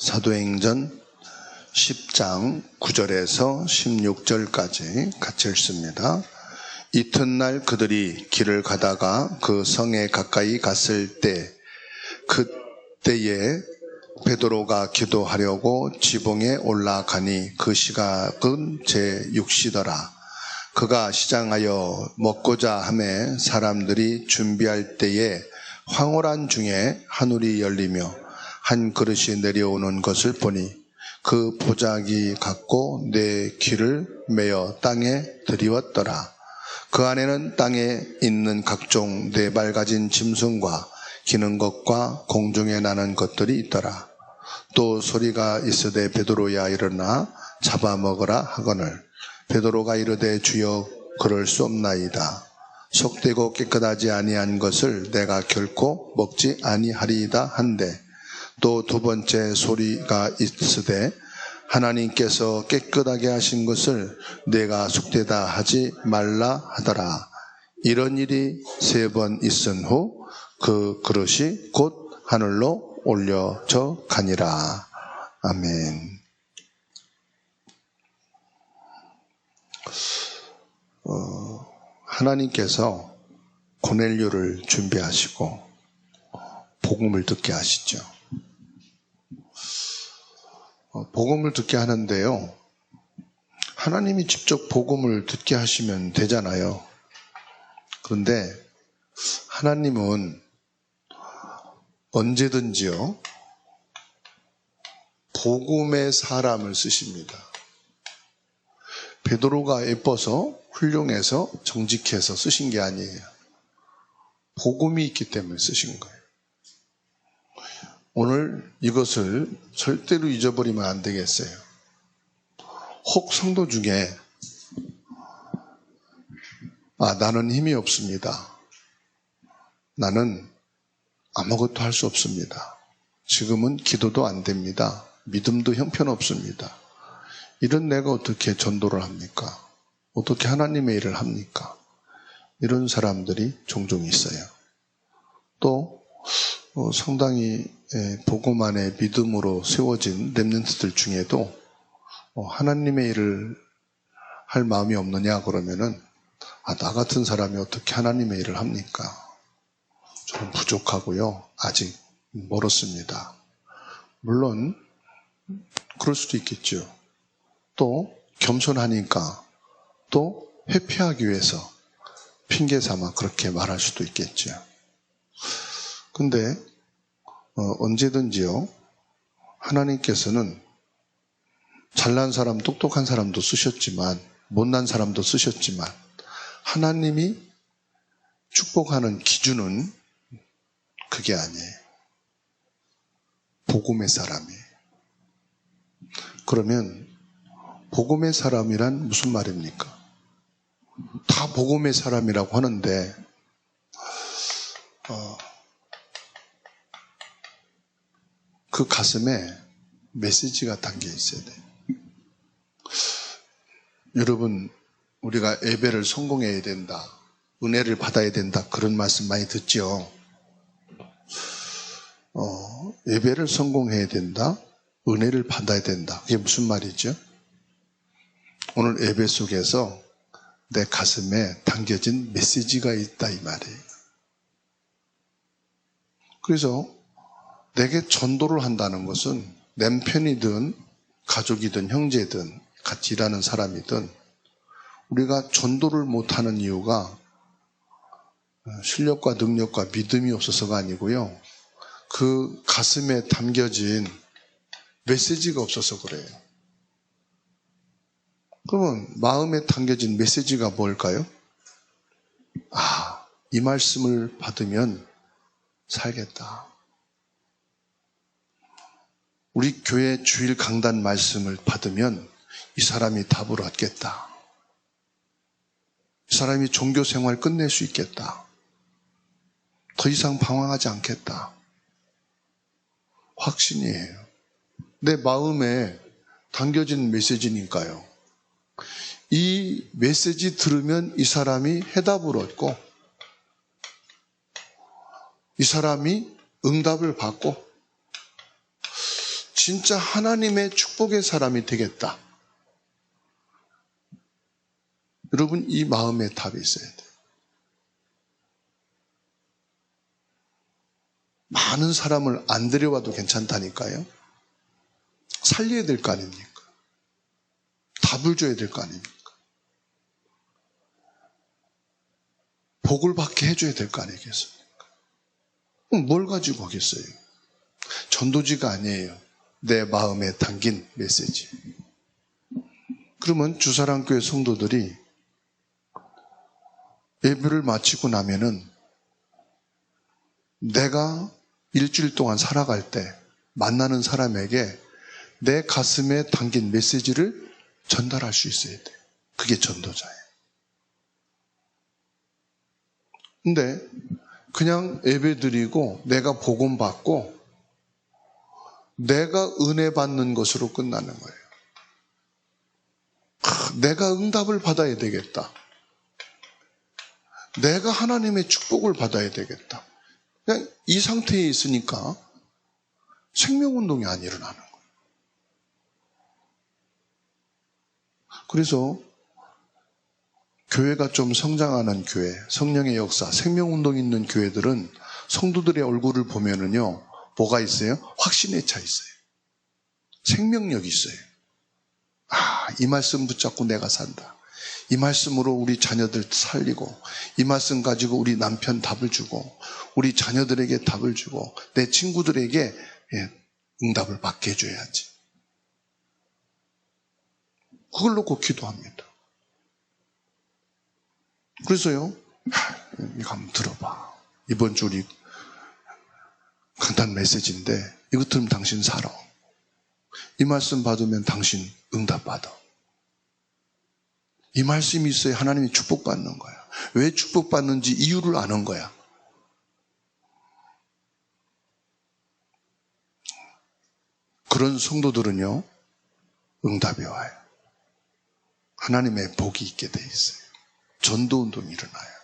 사도행전 10장 9절에서 16절까지 같이 읽습니다. 이튿날 그들이 길을 가다가 그 성에 가까이 갔을 때 그때에 베드로가 기도하려고 지붕에 올라가니 그 시각은 제6시더라. 그가 시장하여 먹고자 하매 사람들이 준비할 때에 황홀한 중에 하늘이 열리며 한 그릇이 내려오는 것을 보니 그 보자기 같고 내 귀를 메어 땅에 들이웠더라. 그 안에는 땅에 있는 각종 네 발 가진 짐승과 기는 것과 공중에 나는 것들이 있더라. 또 소리가 있으되 베드로야 일어나 잡아먹으라 하거늘 베드로가 이르되 주여 그럴 수 없나이다. 속되고 깨끗하지 아니한 것을 내가 결코 먹지 아니하리이다 한데 또 두 번째 소리가 있으되 하나님께서 깨끗하게 하신 것을 내가 속되다 하지 말라 하더라. 이런 일이 3번 있은 후 그 그릇이 곧 하늘로 올려져 가니라. 아멘. 하나님께서 고넬료를 준비하시고 복음을 듣게 하시죠. 복음을 듣게 하는데요. 하나님이 직접 복음을 듣게 하시면 되잖아요. 그런데 하나님은 언제든지요, 복음의 사람을 쓰십니다. 베드로가 예뻐서 훌륭해서 정직해서 쓰신 게 아니에요. 복음이 있기 때문에 쓰신 거예요. 오늘 이것을 절대로 잊어버리면 안 되겠어요. 혹 성도 중에 나는 힘이 없습니다. 나는 아무것도 할 수 없습니다. 지금은 기도도 안 됩니다. 믿음도 형편없습니다. 이런 내가 어떻게 전도를 합니까? 어떻게 하나님의 일을 합니까? 이런 사람들이 종종 있어요. 또 상당히 복음 안에 믿음으로 세워진 렘넌트들 중에도 하나님의 일을 할 마음이 없느냐 그러면은 나 같은 사람이 어떻게 하나님의 일을 합니까? 저는 부족하고요. 아직 멀었습니다. 물론 그럴 수도 있겠죠. 또 겸손하니까 또 회피하기 위해서 핑계 삼아 그렇게 말할 수도 있겠죠. 근데 언제든지요, 하나님께서는 잘난 사람, 똑똑한 사람도 쓰셨지만 못난 사람도 쓰셨지만 하나님이 축복하는 기준은 그게 아니에요. 복음의 사람이에요. 그러면 복음의 사람이란 무슨 말입니까? 다 복음의 사람이라고 하는데 그 가슴에 메시지가 담겨 있어야 돼요. 여러분, 우리가 예배를 성공해야 된다, 은혜를 받아야 된다, 그런 말씀 많이 듣죠. 예배를 성공해야 된다, 은혜를 받아야 된다. 그게 무슨 말이죠? 오늘 예배 속에서 내 가슴에 담겨진 메시지가 있다 이 말이에요. 그래서 내게 전도를 한다는 것은 남편이든 가족이든 형제든 같이 일하는 사람이든 우리가 전도를 못하는 이유가 실력과 능력과 믿음이 없어서가 아니고요. 그 가슴에 담겨진 메시지가 없어서 그래요. 그러면 마음에 담겨진 메시지가 뭘까요? 이 말씀을 받으면 살겠다. 우리 교회 주일 강단 말씀을 받으면 이 사람이 답을 얻겠다. 이 사람이 종교 생활 끝낼 수 있겠다. 더 이상 방황하지 않겠다. 확신이에요. 내 마음에 담겨진 메시지니까요. 이 메시지 들으면 이 사람이 해답을 얻고 이 사람이 응답을 받고 진짜 하나님의 축복의 사람이 되겠다. 여러분, 이 마음에 답이 있어야 돼요. 많은 사람을 안 데려와도 괜찮다니까요. 살려야 될 거 아닙니까? 답을 줘야 될 거 아닙니까? 복을 받게 해줘야 될 거 아니겠습니까? 그럼 뭘 가지고 오겠어요? 전도지가 아니에요. 내 마음에 담긴 메시지. 그러면 주사랑교회 성도들이 예배를 마치고 나면은 내가 일주일 동안 살아갈 때 만나는 사람에게 내 가슴에 담긴 메시지를 전달할 수 있어야 돼요. 그게 전도자예요. 근데 그냥 예배 드리고 내가 복음 받고 내가 은혜 받는 것으로 끝나는 거예요. 내가 응답을 받아야 되겠다. 내가 하나님의 축복을 받아야 되겠다. 그냥 이 상태에 있으니까 생명운동이 안 일어나는 거예요. 그래서 교회가 좀 성장하는 교회, 성령의 역사, 생명운동 있는 교회들은 성도들의 얼굴을 보면은요, 뭐가 있어요? 확신에 차 있어요. 생명력이 있어요. 이 말씀 붙잡고 내가 산다. 이 말씀으로 우리 자녀들 살리고, 이 말씀 가지고 우리 남편 답을 주고, 우리 자녀들에게 답을 주고, 내 친구들에게 응답을 받게 해줘야지. 그걸 놓고 기도합니다. 그래서요, 이거 한번 들어봐. 이번 주 우리 간단 메시지인데, 이거 들으면 당신 살아. 이 말씀 받으면 당신 응답받아. 이 말씀이 있어야 하나님이 축복받는 거야. 왜 축복받는지 이유를 아는 거야. 그런 성도들은요, 응답이 와요. 하나님의 복이 있게 돼 있어요. 전도운동이 일어나요.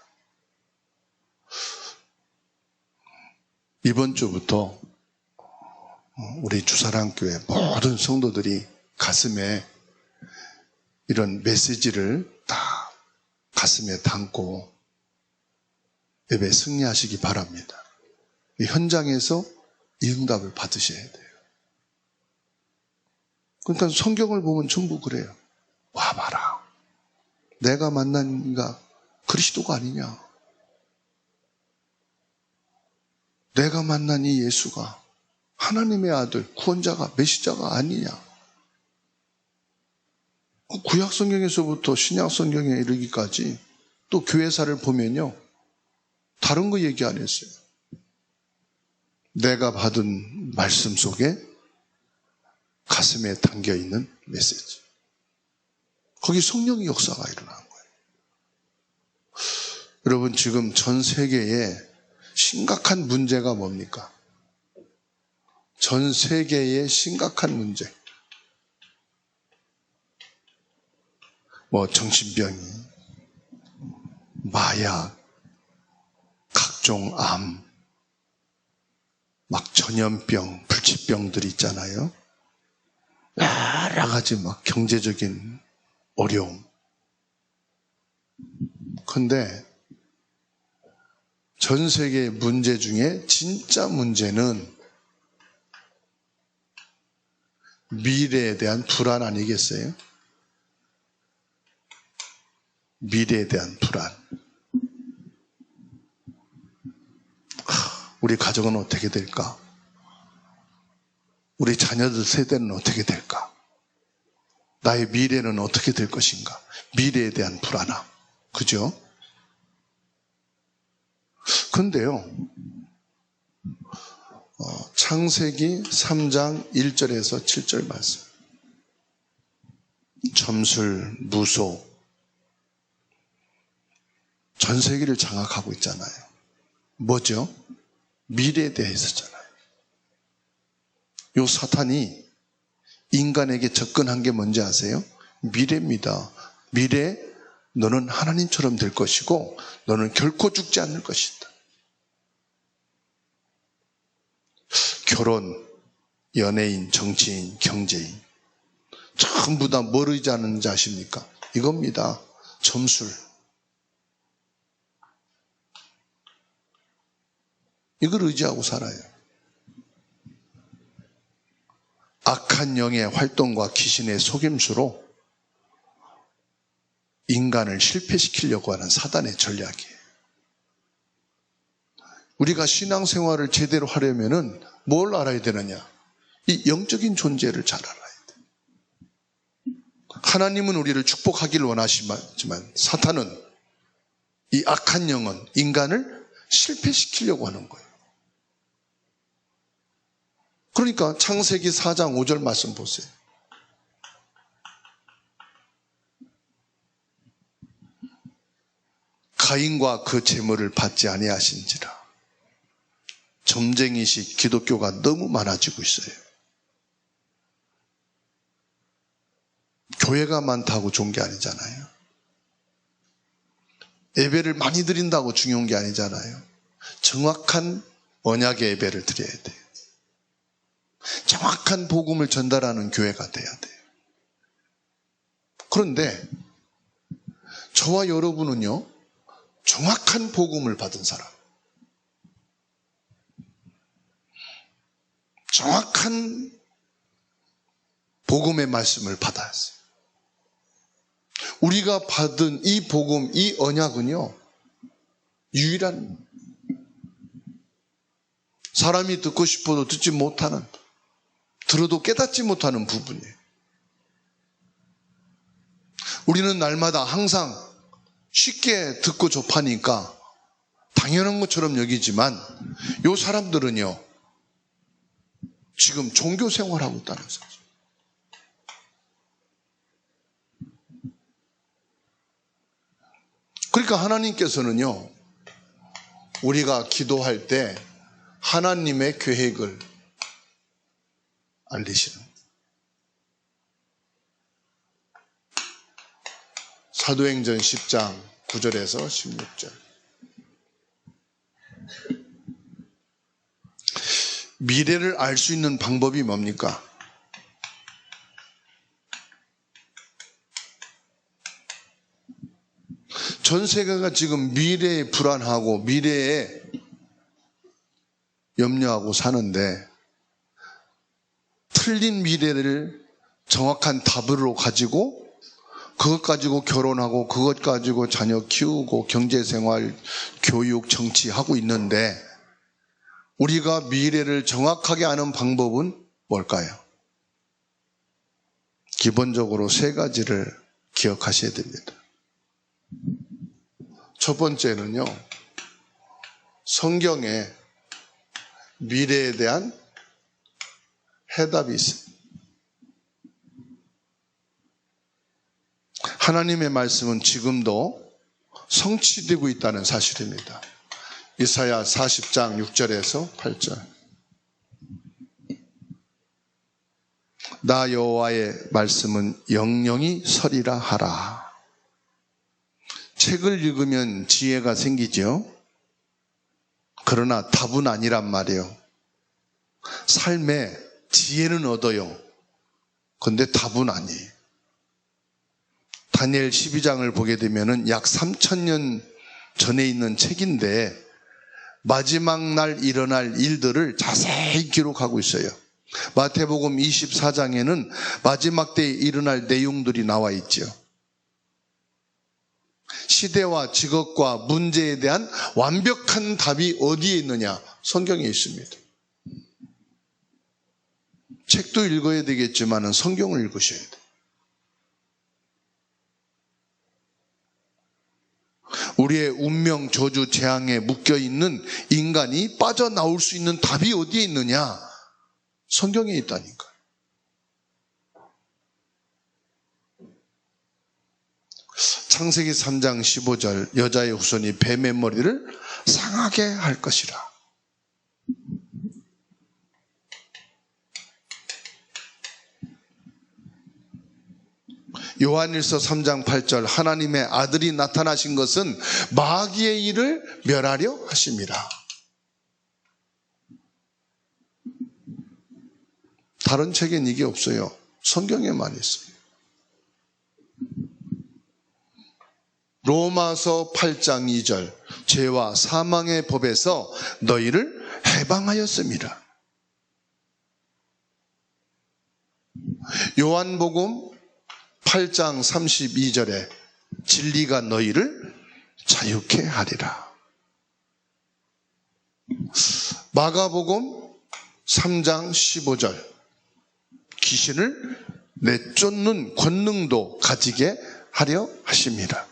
이번 주부터 우리 주사랑교회 모든 성도들이 가슴에 이런 메시지를 다 가슴에 담고 예배 승리하시기 바랍니다. 이 현장에서 이 응답을 받으셔야 돼요. 그러니까 성경을 보면 전부 그래요. 와봐라. 내가 만난 이가 그리스도가 아니냐. 내가 만난 이 예수가 하나님의 아들, 구원자가, 메시자가 아니냐. 구약 성경에서부터 신약 성경에 이르기까지 또 교회사를 보면요, 다른 거 얘기 안 했어요. 내가 받은 말씀 속에 가슴에 담겨 있는 메시지. 거기 성령의 역사가 일어난 거예요. 여러분, 지금 전 세계에 심각한 문제가 뭡니까? 전 세계의 심각한 문제. 정신병이, 마약, 각종 암, 전염병, 불치병들 있잖아요. 여러 가지 경제적인 어려움. 근데 전 세계의 문제 중에 진짜 문제는 미래에 대한 불안 아니겠어요? 미래에 대한 불안. 우리 가정은 어떻게 될까? 우리 자녀들 세대는 어떻게 될까? 나의 미래는 어떻게 될 것인가? 미래에 대한 불안함. 그죠? 근데요, 창세기 3장 1절에서 7절 말씀. 점술, 무소, 전 세계를 장악하고 있잖아요. 뭐죠? 미래에 대해서잖아요. 요 사탄이 인간에게 접근한 게 뭔지 아세요? 미래입니다. 미래, 너는 하나님처럼 될 것이고 너는 결코 죽지 않을 것이다. 결혼, 연예인, 정치인, 경제인 전부 다 뭘 의지하는지 아십니까? 이겁니다. 점술. 이걸 의지하고 살아요. 악한 영의 활동과 귀신의 속임수로 인간을 실패시키려고 하는 사단의 전략이에요. 우리가 신앙생활을 제대로 하려면은 뭘 알아야 되느냐? 이 영적인 존재를 잘 알아야 돼. 하나님은 우리를 축복하기를 원하시지만 사탄은, 이 악한 영은 인간을 실패시키려고 하는 거예요. 그러니까 창세기 4장 5절 말씀 보세요. 가인과 그 재물을 받지 아니하신지라. 점쟁이식 기독교가 너무 많아지고 있어요. 교회가 많다고 좋은 게 아니잖아요. 예배를 많이 드린다고 중요한 게 아니잖아요. 정확한 언약의 예배를 드려야 돼요. 정확한 복음을 전달하는 교회가 돼야 돼요. 그런데 저와 여러분은요, 정확한 복음을 받은 사람, 정확한 복음의 말씀을 받았어요. 우리가 받은 이 복음, 이 언약은요, 유일한, 사람이 듣고 싶어도 듣지 못하는, 들어도 깨닫지 못하는 부분이에요. 우리는 날마다 항상 쉽게 듣고 접하니까 당연한 것처럼 여기지만 이 사람들은요, 지금 종교 생활하고 있다는 거죠. 그러니까 하나님께서는요, 우리가 기도할 때 하나님의 계획을 알리시는 거예요. 사도행전 10장 9절에서 16절. 미래를 알 수 있는 방법이 뭡니까? 전 세계가 지금 미래에 불안하고 미래에 염려하고 사는데, 틀린 미래를 정확한 답으로 가지고 그것 가지고 결혼하고 그것 가지고 자녀 키우고 경제생활, 교육, 정치하고 있는데, 우리가 미래를 정확하게 아는 방법은 뭘까요? 기본적으로 세 가지를 기억하셔야 됩니다. 첫 번째는요, 성경에 미래에 대한 해답이 있어요. 하나님의 말씀은 지금도 성취되고 있다는 사실입니다. 이사야 40장 6절에서 8절. 나 여호와의 말씀은 영영이 서리라 하라. 책을 읽으면 지혜가 생기죠. 그러나 답은 아니란 말이에요. 삶에 지혜는 얻어요. 그런데 답은 아니에요. 다니엘 12장을 보게 되면 약 3000년 전에 있는 책인데 마지막 날 일어날 일들을 자세히 기록하고 있어요. 마태복음 24장에는 마지막 때에 일어날 내용들이 나와 있죠. 시대와 직업과 문제에 대한 완벽한 답이 어디에 있느냐? 성경에 있습니다. 책도 읽어야 되겠지만 성경을 읽으셔야 돼요. 우리의 운명, 저주, 재앙에 묶여있는 인간이 빠져나올 수 있는 답이 어디에 있느냐? 성경에 있다니까요. 창세기 3장 15절, 여자의 후손이 뱀의 머리를 상하게 할 것이라. 요한일서 3장 8절, 하나님의 아들이 나타나신 것은 마귀의 일을 멸하려 하심이라. 다른 책엔 이게 없어요. 성경에만 있어요. 로마서 8장 2절, 죄와 사망의 법에서 너희를 해방하였습니다. 요한복음 8장 32절에 진리가 너희를 자유케 하리라. 마가복음 3장 15절, 귀신을 내쫓는 권능도 가지게 하려 하십니다.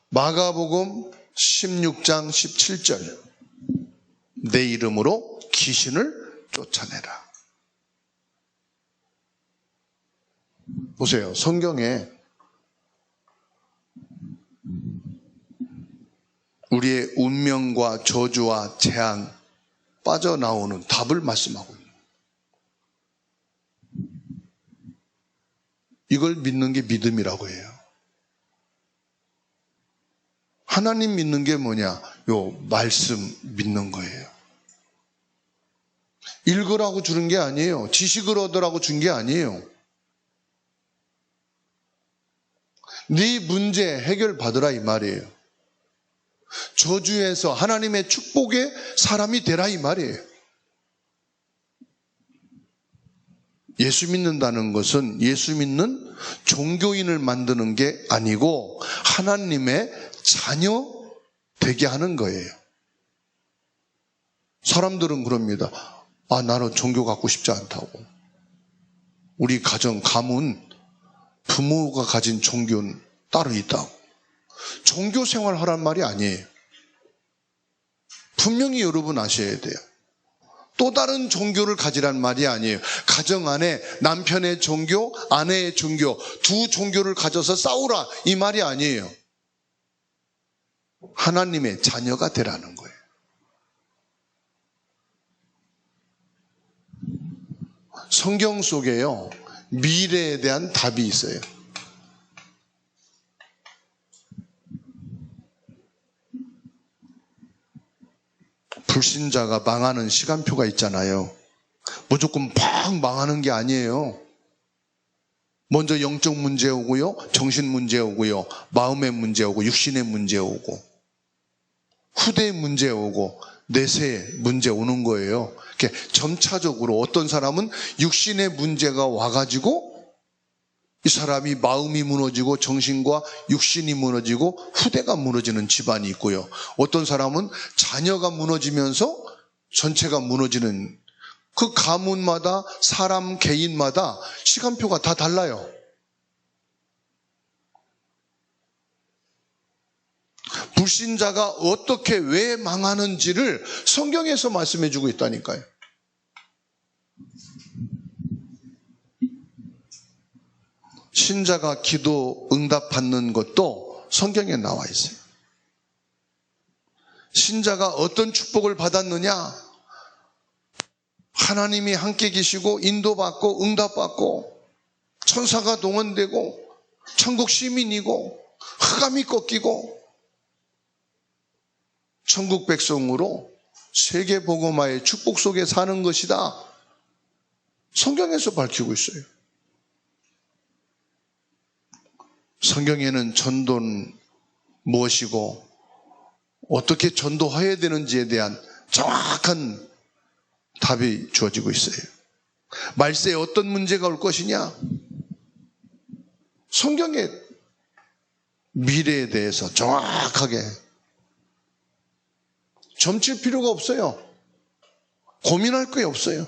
마가복음 16장 17절, 내 이름으로 귀신을 쫓아내라. 보세요. 성경에 우리의 운명과 저주와 재앙 빠져나오는 답을 말씀하고 있는 거예요. 이걸 믿는 게 믿음이라고 해요. 하나님 믿는 게 뭐냐? 요 말씀 믿는 거예요. 읽으라고 주는 게 아니에요. 지식을 얻으라고 준 게 아니에요. 네 문제 해결받으라 이 말이에요. 저주에서 하나님의 축복의 사람이 되라 이 말이에요. 예수 믿는다는 것은 예수 믿는 종교인을 만드는 게 아니고 하나님의 자녀 되게 하는 거예요. 사람들은 그럽니다. 나는 종교 갖고 싶지 않다고. 우리 가문 부모가 가진 종교는 따로 있다고. 종교 생활 하란 말이 아니에요. 분명히 여러분 아셔야 돼요. 또 다른 종교를 가지란 말이 아니에요. 가정 안에 남편의 종교, 아내의 종교, 두 종교를 가져서 싸우라 이 말이 아니에요. 하나님의 자녀가 되라는 거예요. 성경 속에요, 미래에 대한 답이 있어요. 불신자가 망하는 시간표가 있잖아요. 무조건 팍 망하는 게 아니에요. 먼저 영적 문제 오고요, 정신 문제 오고요, 마음의 문제 오고, 육신의 문제 오고, 후대의 문제 오고, 내세의 문제 오는 거예요. 이렇게 점차적으로 어떤 사람은 육신의 문제가 와가지고 이 사람이 마음이 무너지고 정신과 육신이 무너지고 후대가 무너지는 집안이 있고요. 어떤 사람은 자녀가 무너지면서 전체가 무너지는, 그 가문마다 사람 개인마다 시간표가 다 달라요. 불신자가 어떻게 왜 망하는지를 성경에서 말씀해 주고 있다니까요. 신자가 기도 응답받는 것도 성경에 나와 있어요. 신자가 어떤 축복을 받았느냐? 하나님이 함께 계시고 인도받고 응답받고 천사가 동원되고 천국 시민이고 흑암이 꺾이고 천국 백성으로 세계복음화의 축복 속에 사는 것이다. 성경에서 밝히고 있어요. 성경에는 전도는 무엇이고 어떻게 전도해야 되는지에 대한 정확한 답이 주어지고 있어요. 말세에 어떤 문제가 올 것이냐? 성경의 미래에 대해서 정확하게 점칠 필요가 없어요. 고민할 게 없어요.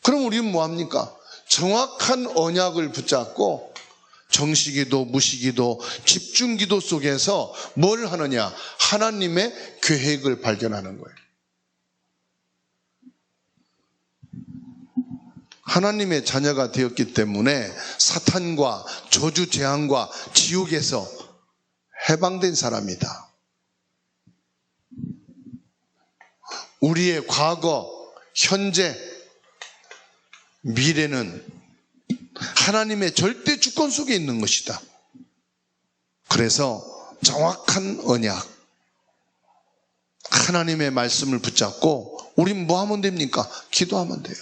그럼 우리는 뭐합니까? 정확한 언약을 붙잡고 정시기도, 무시기도, 집중기도 속에서 뭘 하느냐? 하나님의 계획을 발견하는 거예요. 하나님의 자녀가 되었기 때문에 사탄과 저주 재앙과 지옥에서 해방된 사람이다. 우리의 과거, 현재, 미래는 하나님의 절대 주권 속에 있는 것이다. 그래서 정확한 언약, 하나님의 말씀을 붙잡고 우린 뭐 하면 됩니까? 기도하면 돼요.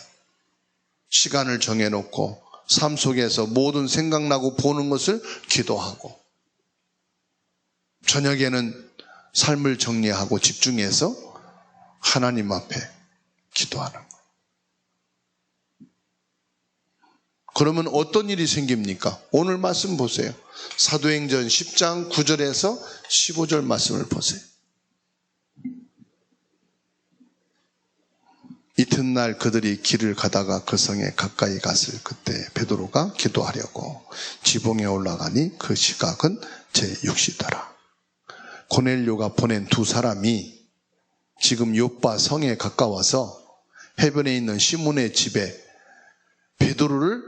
시간을 정해놓고 삶 속에서 모든 생각나고 보는 것을 기도하고, 저녁에는 삶을 정리하고 집중해서 하나님 앞에 기도하는 거예요. 그러면 어떤 일이 생깁니까? 오늘 말씀 보세요. 사도행전 10장 9절에서 15절 말씀을 보세요. 이튿날 그들이 길을 가다가 그 성에 가까이 갔을 그때 베드로가 기도하려고 지붕에 올라가니 그 시각은 제6시더라. 고넬료가 보낸 두 사람이 지금 요빠 성에 가까워서 해변에 있는 시몬의 집에 베드로를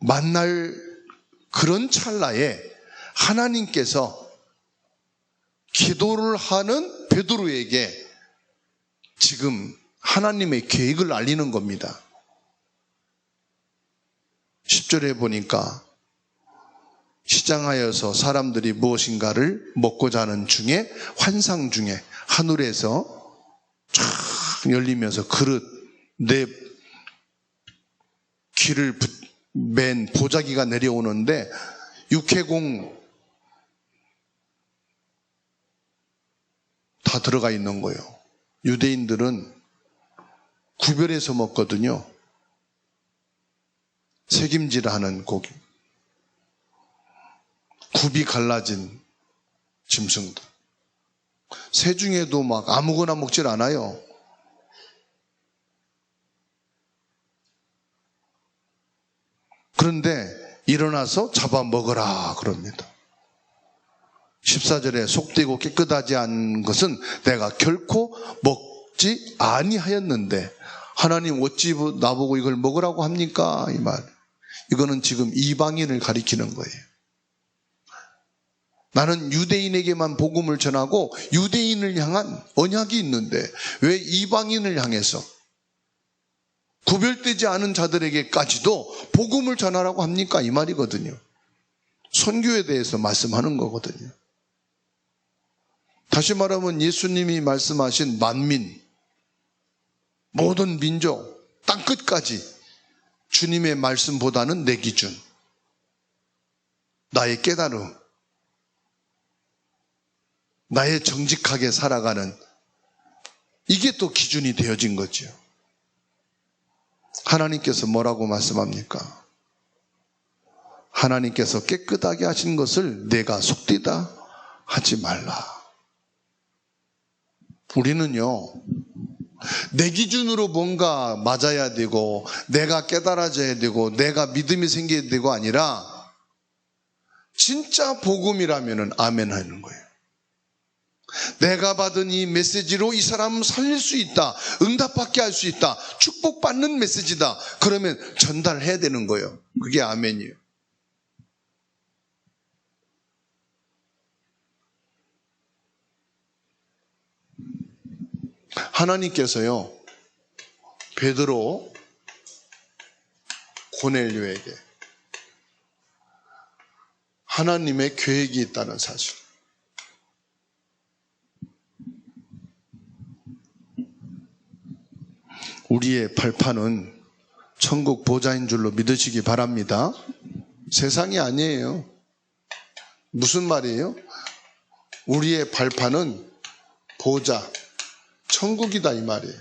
만날 그런 찰나에 하나님께서 기도를 하는 베드로에게 지금 하나님의 계획을 알리는 겁니다. 10절에 보니까 시장하여서 사람들이 무엇인가를 먹고자 하는 중에, 환상 중에 하늘에서 쫙 열리면서 그릇 네 귀를 맨 보자기가 내려오는데 육해공 다 들어가 있는 거예요. 유대인들은 구별해서 먹거든요. 색임질하는 고기, 굽이 갈라진 짐승들. 새 중에도 막 아무거나 먹질 않아요. 그런데 일어나서 잡아 먹으라 그럽니다. 14절에 속되고 깨끗하지 않은 것은 내가 결코 먹지 아니하였는데 하나님 어찌 나보고 이걸 먹으라고 합니까? 이 말. 이거는 지금 이방인을 가리키는 거예요. 나는 유대인에게만 복음을 전하고 유대인을 향한 언약이 있는데 왜 이방인을 향해서 구별되지 않은 자들에게까지도 복음을 전하라고 합니까? 이 말이거든요. 선교에 대해서 말씀하는 거거든요. 다시 말하면 예수님이 말씀하신 만민, 모든 민족, 땅끝까지 주님의 말씀보다는 내 기준, 나의 깨달음, 나의 정직하게 살아가는, 이게 또 기준이 되어진 거죠. 하나님께서 뭐라고 말씀합니까? 하나님께서 깨끗하게 하신 것을 내가 속되다 하지 말라. 우리는요, 내 기준으로 뭔가 맞아야 되고 내가 깨달아져야 되고 내가 믿음이 생겨야 되고 아니라 진짜 복음이라면 아멘 하는 거예요. 내가 받은 이 메시지로 이 사람 살릴 수 있다, 응답받게 할 수 있다, 축복받는 메시지다, 그러면 전달해야 되는 거예요. 그게 아멘이에요. 하나님께서요, 베드로, 고넬료에게 하나님의 계획이 있다는 사실. 우리의 발판은 천국 보좌인 줄로 믿으시기 바랍니다. 세상이 아니에요. 무슨 말이에요? 우리의 발판은 보좌, 천국이다 이 말이에요.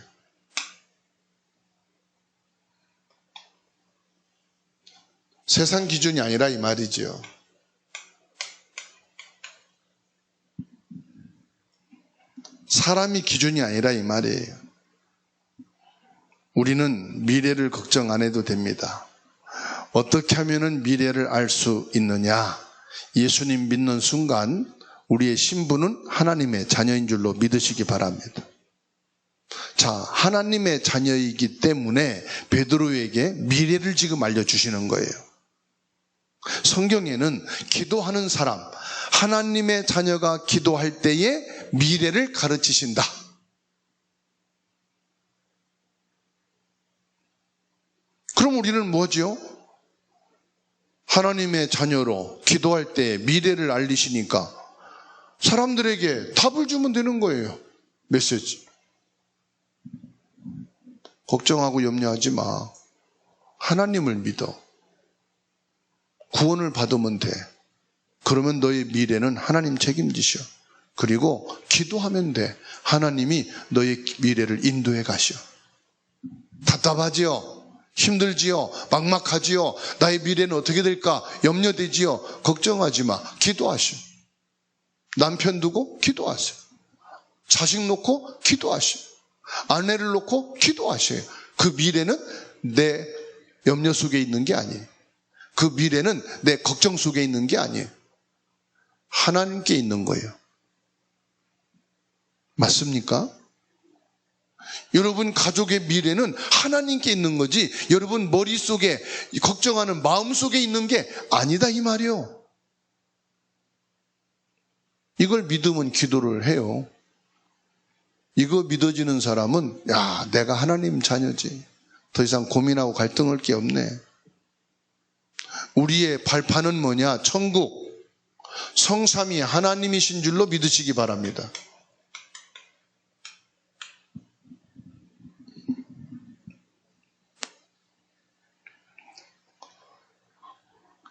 세상 기준이 아니라 이 말이지요. 사람이 기준이 아니라 이 말이에요. 우리는 미래를 걱정 안 해도 됩니다. 어떻게 하면 미래를 알 수 있느냐? 예수님 믿는 순간 우리의 신분은 하나님의 자녀인 줄로 믿으시기 바랍니다. 자, 하나님의 자녀이기 때문에 베드로에게 미래를 지금 알려주시는 거예요. 성경에는 기도하는 사람, 하나님의 자녀가 기도할 때에 미래를 가르치신다. 그럼 우리는 뭐죠? 하나님의 자녀로 기도할 때 미래를 알리시니까 사람들에게 답을 주면 되는 거예요. 메시지. 걱정하고 염려하지 마. 하나님을 믿어. 구원을 받으면 돼. 그러면 너의 미래는 하나님 책임지셔. 그리고 기도하면 돼. 하나님이 너의 미래를 인도해 가셔. 답답하지요? 힘들지요? 막막하지요? 나의 미래는 어떻게 될까? 염려되지요? 걱정하지 마. 기도하시오. 남편 두고 기도하세요. 자식 놓고 기도하세요. 아내를 놓고 기도하세요. 그 미래는 내 염려 속에 있는 게 아니에요. 그 미래는 내 걱정 속에 있는 게 아니에요. 하나님께 있는 거예요. 맞습니까? 여러분 가족의 미래는 하나님께 있는 거지 여러분 머릿속에 걱정하는 마음속에 있는 게 아니다 이 말이에요. 이걸 믿으면 기도를 해요. 이거 믿어지는 사람은 야 내가 하나님 자녀지. 더 이상 고민하고 갈등할 게 없네. 우리의 발판은 뭐냐? 천국. 성삼위 하나님이신 줄로 믿으시기 바랍니다.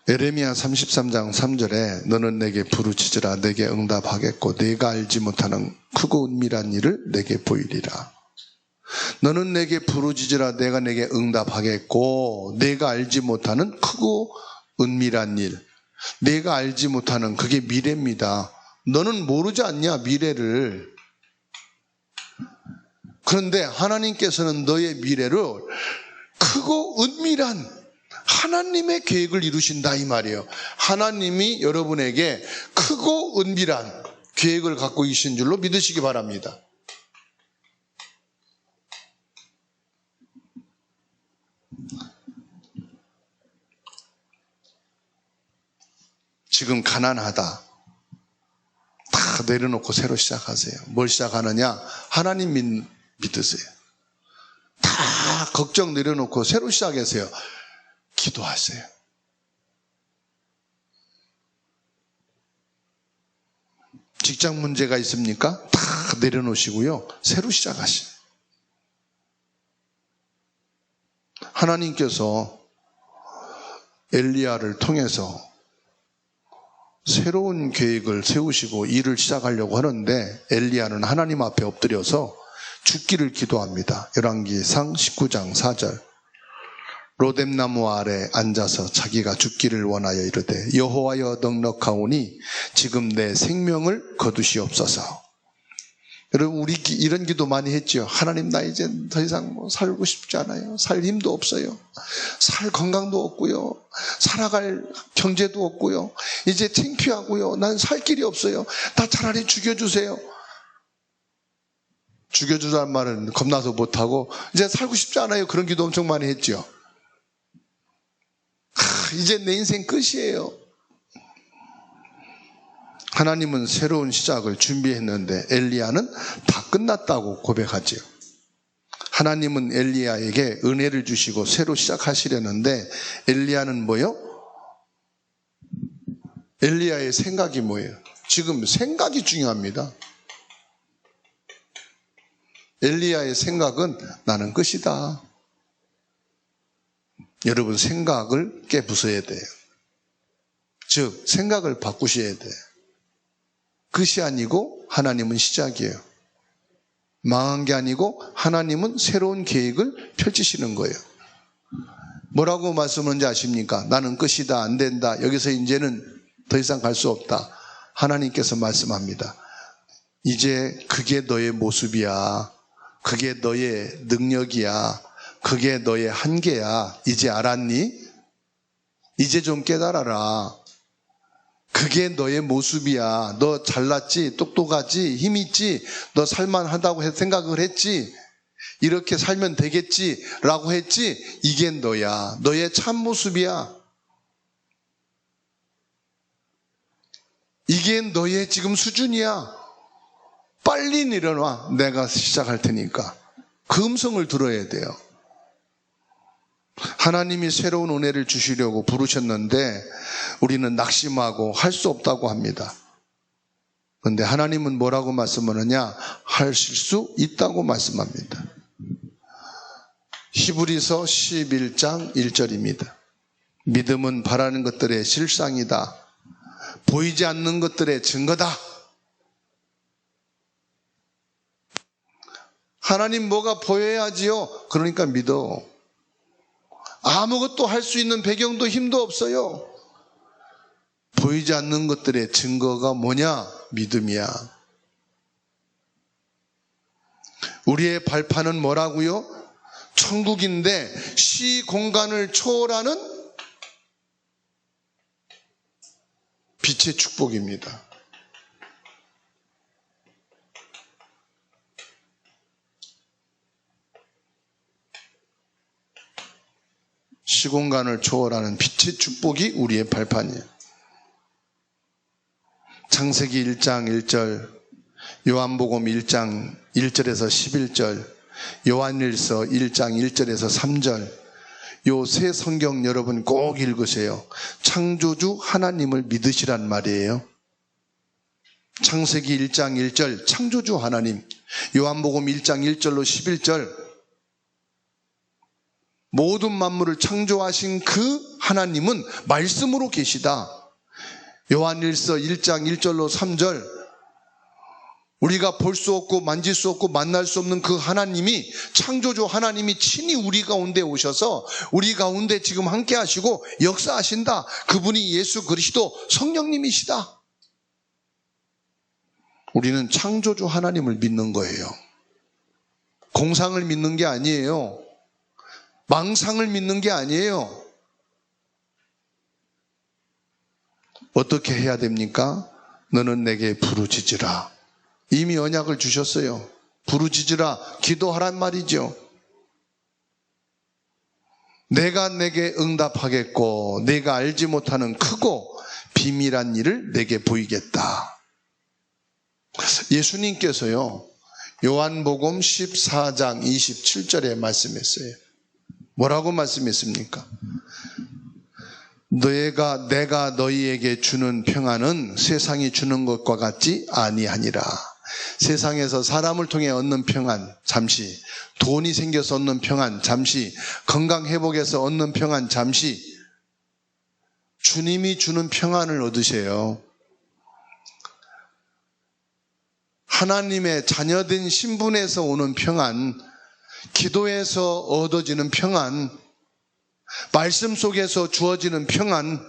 에레미야 33장 3절에 너는 내게 부르짖으라 내게 응답하겠고 내가 알지 못하는 크고 은밀한 일을 내게 보이리라. 너는 내게 부르짖으라 내가 내게 응답하겠고 내가 알지 못하는 크고 은밀한 일. 내가 알지 못하는 그게 미래입니다. 너는 모르지 않냐 미래를. 그런데 하나님께서는 너의 미래를 크고 은밀한 하나님의 계획을 이루신다 이 말이에요. 하나님이 여러분에게 크고 은밀한 계획을 갖고 계신 줄로 믿으시기 바랍니다. 지금 가난하다. 다 내려놓고 새로 시작하세요. 뭘 시작하느냐? 하나님 믿으세요. 다 걱정 내려놓고 새로 시작하세요. 기도하세요. 직장 문제가 있습니까? 다 내려놓으시고요. 새로 시작하세요. 하나님께서 엘리야를 통해서 새로운 계획을 세우시고 일을 시작하려고 하는데 엘리야는 하나님 앞에 엎드려서 죽기를 기도합니다. 열왕기상 19장 4절. 로뎀나무 아래 앉아서 자기가 죽기를 원하여 이르되 여호와여 넉넉하오니 지금 내 생명을 거두시옵소서. 여러분 우리 이런 기도 많이 했죠. 하나님 나 이제 더 이상 살고 싶지 않아요. 살 힘도 없어요. 살 건강도 없고요. 살아갈 경제도 없고요. 이제 창피하고요. 난 살 길이 없어요. 다 차라리 죽여주세요. 죽여주자는 말은 겁나서 못하고 이제 살고 싶지 않아요. 그런 기도 엄청 많이 했죠. 이제 내 인생 끝이에요. 하나님은 새로운 시작을 준비했는데 엘리야는 다 끝났다고 고백하지요. 하나님은 엘리야에게 은혜를 주시고 새로 시작하시려는데 엘리야는 뭐요? 엘리야의 생각이 뭐예요? 지금 생각이 중요합니다. 엘리야의 생각은 나는 끝이다. 여러분 생각을 깨부숴야 돼요. 즉 생각을 바꾸셔야 돼요. 끝이 아니고 하나님은 시작이에요. 망한 게 아니고 하나님은 새로운 계획을 펼치시는 거예요. 뭐라고 말씀하는지 아십니까? 나는 끝이다, 안 된다, 여기서 이제는 더 이상 갈 수 없다. 하나님께서 말씀합니다. 이제 그게 너의 모습이야. 그게 너의 능력이야. 그게 너의 한계야. 이제 알았니? 이제 좀 깨달아라. 그게 너의 모습이야. 너 잘났지? 똑똑하지? 힘있지? 너 살만하다고 생각을 했지? 이렇게 살면 되겠지? 라고 했지? 이게 너야. 너의 참모습이야. 이게 너의 지금 수준이야. 빨리 일어나. 내가 시작할 테니까. 그 음성을 들어야 돼요. 하나님이 새로운 은혜를 주시려고 부르셨는데 우리는 낙심하고 할 수 없다고 합니다. 그런데 하나님은 뭐라고 말씀하느냐? 하실 수 있다고 말씀합니다. 히브리서 11장 1절입니다. 믿음은 바라는 것들의 실상이다. 보이지 않는 것들의 증거다. 하나님 뭐가 보여야지요? 그러니까 믿어. 아무것도 할 수 있는 배경도 힘도 없어요. 보이지 않는 것들의 증거가 뭐냐? 믿음이야. 우리의 발판은 뭐라고요? 천국인데 시 공간을 초월하는 빛의 축복입니다. 시공간을 초월하는 빛의 축복이 우리의 발판이에요. 창세기 1장 1절, 요한복음 1장 1절에서 11절, 요한일서 1장 1절에서 3절, 요 세 성경 여러분 꼭 읽으세요. 창조주 하나님을 믿으시란 말이에요. 창세기 1장 1절 창조주 하나님, 요한복음 1장 1절로 11절 모든 만물을 창조하신 그 하나님은 말씀으로 계시다. 요한일서 1장 1절로 3절 우리가 볼 수 없고 만질 수 없고 만날 수 없는 그 하나님이, 창조주 하나님이 친히 우리 가운데 오셔서 우리 가운데 지금 함께 하시고 역사하신다. 그분이 예수 그리스도 성령님이시다. 우리는 창조주 하나님을 믿는 거예요. 공상을 믿는 게 아니에요. 망상을 믿는 게 아니에요. 어떻게 해야 됩니까? 너는 내게 부르짖으라. 이미 언약을 주셨어요. 부르짖으라, 기도하란 말이죠. 내가 내게 응답하겠고 내가 알지 못하는 크고 비밀한 일을 내게 보이겠다. 예수님께서요, 요한복음 14장 27절에 말씀했어요. 뭐라고 말씀했습니까? 내가 너희에게 주는 평안은 세상이 주는 것과 같지 아니하니라. 세상에서 사람을 통해 얻는 평안 잠시, 돈이 생겨서 얻는 평안 잠시, 건강 회복해서 얻는 평안 잠시, 주님이 주는 평안을 얻으세요. 하나님의 자녀된 신분에서 오는 평안, 기도에서 얻어지는 평안, 말씀 속에서 주어지는 평안,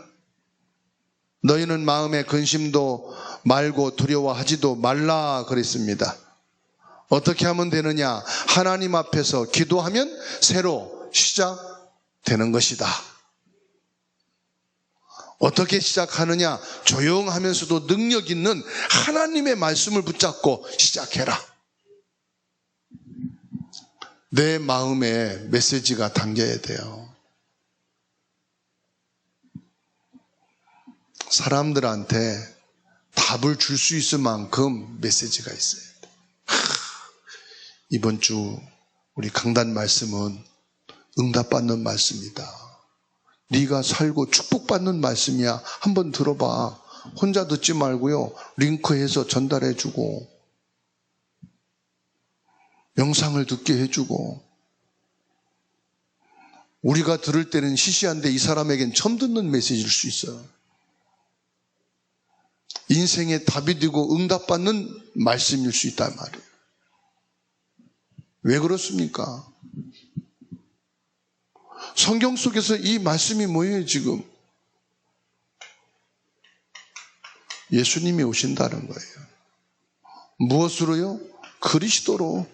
너희는 마음에 근심도 말고 두려워하지도 말라 그랬습니다. 어떻게 하면 되느냐? 하나님 앞에서 기도하면 새로 시작되는 것이다. 어떻게 시작하느냐? 조용하면서도 능력 있는 하나님의 말씀을 붙잡고 시작해라. 내 마음에 메시지가 담겨야 돼요. 사람들한테 답을 줄 수 있을 만큼 메시지가 있어야 돼. 이번 주 우리 강단 말씀은 응답받는 말씀이다. 네가 살고 축복받는 말씀이야. 한번 들어봐. 혼자 듣지 말고요, 링크해서 전달해주고 영상을 듣게 해주고. 우리가 들을 때는 시시한데 이 사람에겐 처음 듣는 메시지일 수 있어요. 인생의 답이 되고 응답받는 말씀일 수 있단 말이에요. 왜 그렇습니까? 성경 속에서 이 말씀이 뭐예요 지금? 예수님이 오신다는 거예요. 무엇으로요? 그리스도로.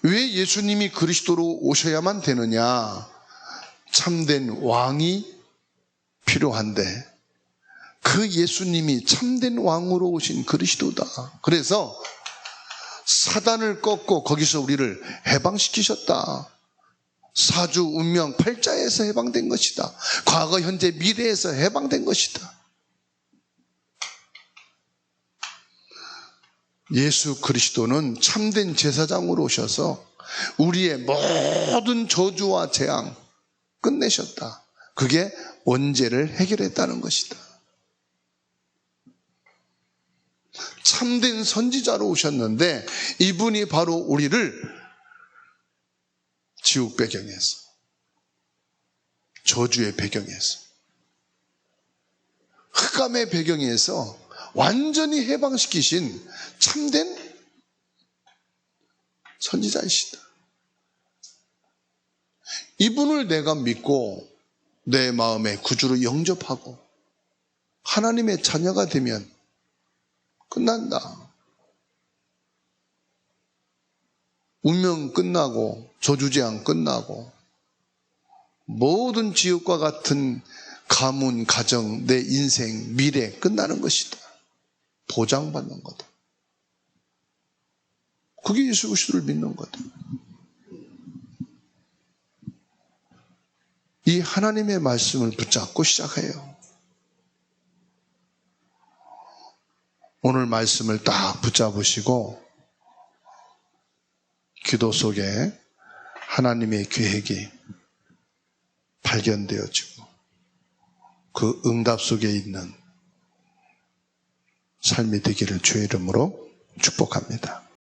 왜 예수님이 그리스도로 오셔야만 되느냐? 참된 왕이 필요한데 그 예수님이 참된 왕으로 오신 그리스도다. 그래서 사단을 꺾고 거기서 우리를 해방시키셨다. 사주 운명 팔자에서 해방된 것이다. 과거 현재 미래에서 해방된 것이다. 예수 그리스도는 참된 제사장으로 오셔서 우리의 모든 저주와 재앙 끝내셨다. 그게 원죄를 해결했다는 것이다. 참된 선지자로 오셨는데 이분이 바로 우리를 지옥 배경에서, 저주의 배경에서, 흑암의 배경에서 완전히 해방시키신 참된 선지자이시다. 이분을 내가 믿고 내 마음의 구주로 영접하고 하나님의 자녀가 되면 끝난다. 운명 끝나고 저주재앙 끝나고 모든 지옥과 같은 가문, 가정, 내 인생, 미래 끝나는 것이다. 보장받는 거다. 그게 예수 그리스도를 믿는 거다. 이 하나님의 말씀을 붙잡고 시작해요. 오늘 말씀을 딱 붙잡으시고 기도 속에 하나님의 계획이 발견되어지고 그 응답 속에 있는 삶이 되기를 주의 이름으로 축복합니다.